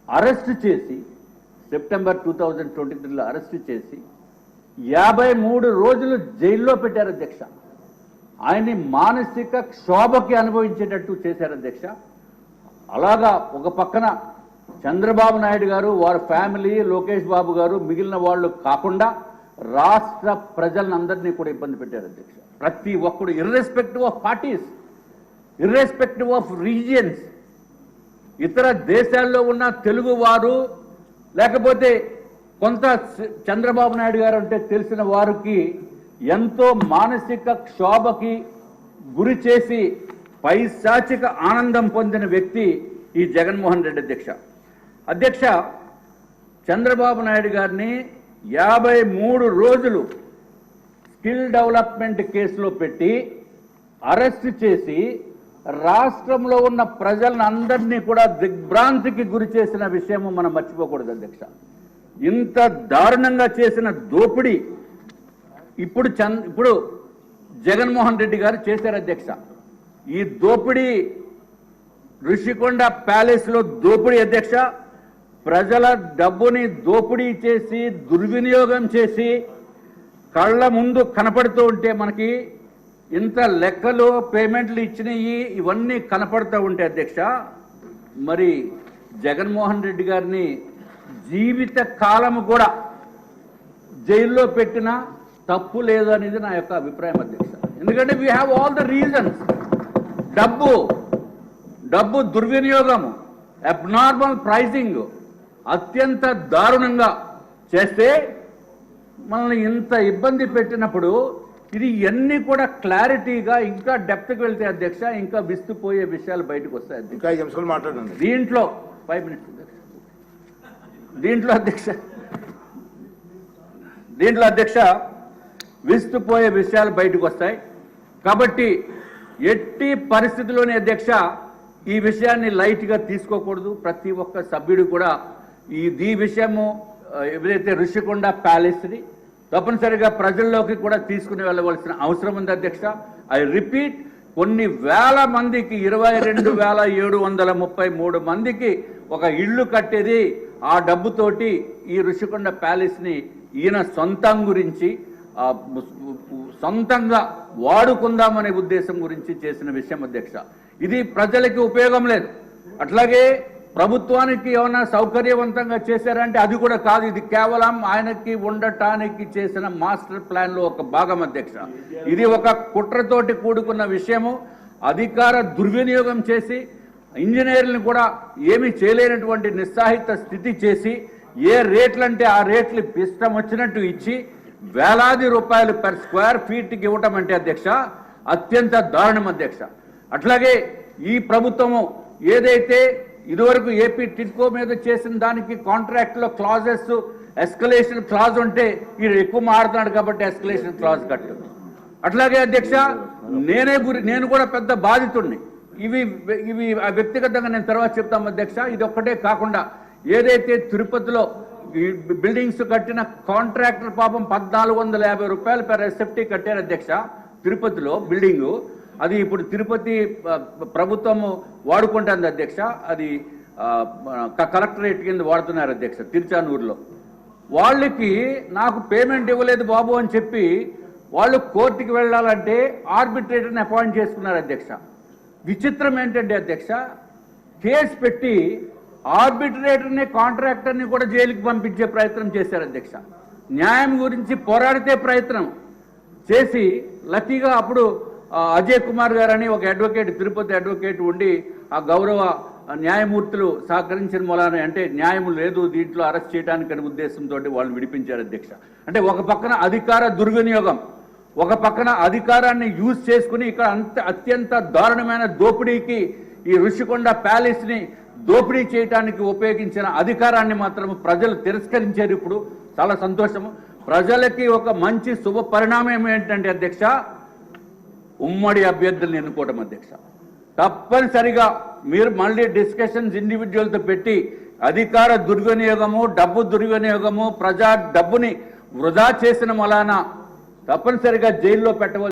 Arrest చేసి September 2023లో arrest చేసి 53 రోజులు జైల్లో పెట్టారు అధ్యక్ష. ఆయన్ని మానసిక క్షోభకి అనుభవించేటట్టు చేశారు అధ్యక్ష. అలాగా ఒక పక్కన చంద్రబాబు నాయుడు గారు, వారి ఫ్యామిలీ, లోకేష్ బాబు గారు, మిగిలిన వాళ్ళు కాకుండా రాష్ట్ర ప్రజలందరినీ కూడా ఇబ్బంది పెట్టారు అధ్యక్ష. ప్రతి ఒక్కడు irrespective of parties, irrespective of regions, ఇతర దేశాల్లో ఉన్న తెలుగు వారు లేకపోతే కొంత చంద్రబాబు నాయుడు గారు అంటే తెలిసిన వారికి ఎంతో మానసిక క్షోభకి గురి చేసి పైశాచిక ఆనందం పొందిన వ్యక్తి ఈ జగన్మోహన్ రెడ్డి అధ్యక్ష. చంద్రబాబు నాయుడు గారిని 53 రోజులు స్కిల్ డెవలప్మెంట్ కేసులో పెట్టి అరెస్ట్ చేసి రాష్ట్రంలో ఉన్న ప్రజలను అందరినీ కూడా దిగ్భ్రాంతికి గురి చేసిన విషయము మనం మర్చిపోకూడదు అధ్యక్ష. ఇంత దారుణంగా చేసిన దోపిడీ ఇప్పుడు జగన్మోహన్ రెడ్డి గారు చేశారు అధ్యక్ష. ఈ దోపిడీ ఋషికొండ ప్యాలెస్ లో దోపిడీ అధ్యక్ష. ప్రజల డబ్బుని దోపిడీ చేసి దుర్వినియోగం చేసి కళ్ళ ముందు కనపడుతూ ఉంటే మనకి ఇంత లెక్కలు పేమెంట్లు ఇచ్చినవి ఇవన్నీ కనపడుతూ ఉంటే అధ్యక్ష, మరి జగన్మోహన్ రెడ్డి గారిని జీవిత కాలము కూడా జైల్లో పెట్టినా తప్పు లేదు అనేది నా యొక్క అభిప్రాయం అధ్యక్ష. ఎందుకంటే we have all the reasons. డబ్బు దుర్వినియోగము, అబ్నార్మల్ ప్రైసింగ్ అత్యంత దారుణంగా చేస్తే మనల్ని ఇంత ఇబ్బంది పెట్టినప్పుడు ఇది ఇవన్నీ కూడా క్లారిటీగా ఇంకా డెప్త్కి వెళ్తే అధ్యక్ష ఇంకా విస్తుపోయే విషయాలు బయటకు వస్తాయి అధ్యక్ష. దీంట్లో 5 minutes దీంట్లో అధ్యక్ష విస్తుపోయే విషయాలు బయటకు వస్తాయి. కాబట్టి ఎట్టి పరిస్థితిలోనే అధ్యక్ష ఈ విషయాన్ని లైట్గా తీసుకోకూడదు. ప్రతి ఒక్క సభ్యుడు కూడా ఈ విషయము ఏదైతే ఋషికొండ ప్యాలెస్ని తప్పనిసరిగా ప్రజల్లోకి కూడా తీసుకుని వెళ్ళవలసిన అవసరం ఉంది అధ్యక్ష. ఐ రిపీట్, కొన్ని వేల మందికి 22,733 మందికి ఒక ఇళ్లు కట్టేది ఆ డబ్బుతోటి ఈ ఋషికొండ ప్యాలెస్ని ఈయన సొంతం గురించి సొంతంగా వాడుకుందామనే ఉద్దేశం గురించి చేసిన విషయం అధ్యక్ష. ఇది ప్రజలకి ఉపయోగం లేదు. అట్లాగే ప్రభుత్వానికి ఏమైనా సౌకర్యవంతంగా చేశారంటే అది కూడా కాదు. ఇది కేవలం ఆయనకి ఉండటానికి చేసిన మాస్టర్ ప్లాన్ లో ఒక భాగం అధ్యక్ష. ఇది ఒక కుట్రతోటి కూడుకున్న విషయము. అధికార దుర్వినియోగం చేసి ఇంజనీర్లను కూడా ఏమీ చేయలేనటువంటి నిస్సాహిత స్థితి చేసి ఏ రేట్లంటే ఆ రేట్లు ఇష్టం వచ్చినట్టు ఇచ్చి వేలాది రూపాయలు పర్ స్క్వేర్ ఫీట్కి ఇవ్వటం అంటే అధ్యక్ష అత్యంత దారుణం అధ్యక్ష. అట్లాగే ఈ ప్రభుత్వము ఏదైతే ఇదివరకు ఏపీ టిడ్కో మీద చేసిన దానికి కాంట్రాక్ట్లో క్లాజెస్ ఎస్కలేషన్ క్లాజ్ ఉంటే ఈయన ఎక్కువ మారుతున్నాడు కాబట్టి ఎస్కలేషన్ క్లాజ్ కట్టు. అట్లాగే అధ్యక్ష నేను కూడా పెద్ద బాధితుడిని. ఇవి వ్యక్తిగతంగా నేను తర్వాత చెప్తాం అధ్యక్ష. ఇది ఒక్కటే కాకుండా ఏదైతే తిరుపతిలో ఈ బిల్డింగ్స్ కట్టిన కాంట్రాక్టర్ పాపం 1,450 రూపాయలు పెర్ ఎస్ఎఫ్టీ కట్టారు అధ్యక్ష. తిరుపతిలో బిల్డింగు అది ఇప్పుడు తిరుపతి ప్రభుత్వము వాడుకుంటుంది అధ్యక్ష. అది కలెక్టరేట్ కింద వాడుతున్నారు అధ్యక్ష తిరుచానూరులో. వాళ్ళకి నాకు పేమెంట్ ఇవ్వలేదు బాబు అని చెప్పి వాళ్ళు కోర్టుకి వెళ్ళాలంటే ఆర్బిట్రేటర్ని అపాయింట్ చేసుకున్నారు అధ్యక్ష. విచిత్రం ఏంటంటే అధ్యక్ష, కేసు పెట్టి ఆర్బిట్రేటర్ని కాంట్రాక్టర్ని కూడా జైలుకి పంపించే ప్రయత్నం చేశారు అధ్యక్ష. న్యాయం గురించి పోరాడితే ప్రయత్నం చేసి లక్కీగా అప్పుడు అజయ్ కుమార్ గారు అని ఒక అడ్వకేట్, తిరుపతి అడ్వకేట్ ఉండి ఆ గౌరవ న్యాయమూర్తులు సహకరించిన మూలాన అంటే న్యాయం లేదు దీంట్లో అరెస్ట్ చేయడానికి అనే ఉద్దేశంతో వాళ్ళు విడిపించారు అధ్యక్ష. అంటే ఒక పక్కన అధికార దుర్వినియోగం, ఒక పక్కన అధికారాన్ని యూజ్ చేసుకుని ఇక్కడ అత్యంత దారుణమైన దోపిడీకి ఈ ఋషికొండ ప్యాలెస్ని దోపిడీ చేయడానికి ఉపయోగించిన అధికారాన్ని మాత్రం ప్రజలు తిరస్కరించారు. ఇప్పుడు చాలా సంతోషము. ప్రజలకి ఒక మంచి శుభ పరిణామం ఏంటంటే అధ్యక్ష, ఉమ్మడి అభ్యర్థులను ఎన్నుకోవడం అధ్యక్ష. తప్పనిసరిగా మీరు మళ్ళీ డిస్కషన్స్ ఇండివిజువల్తో పెట్టి అధికార దుర్వినియోగము, డబ్బు దుర్వినియోగము, ప్రజా డబ్బుని వృధా చేసిన వలన తప్పనిసరిగా జైల్లో పెట్టవలసి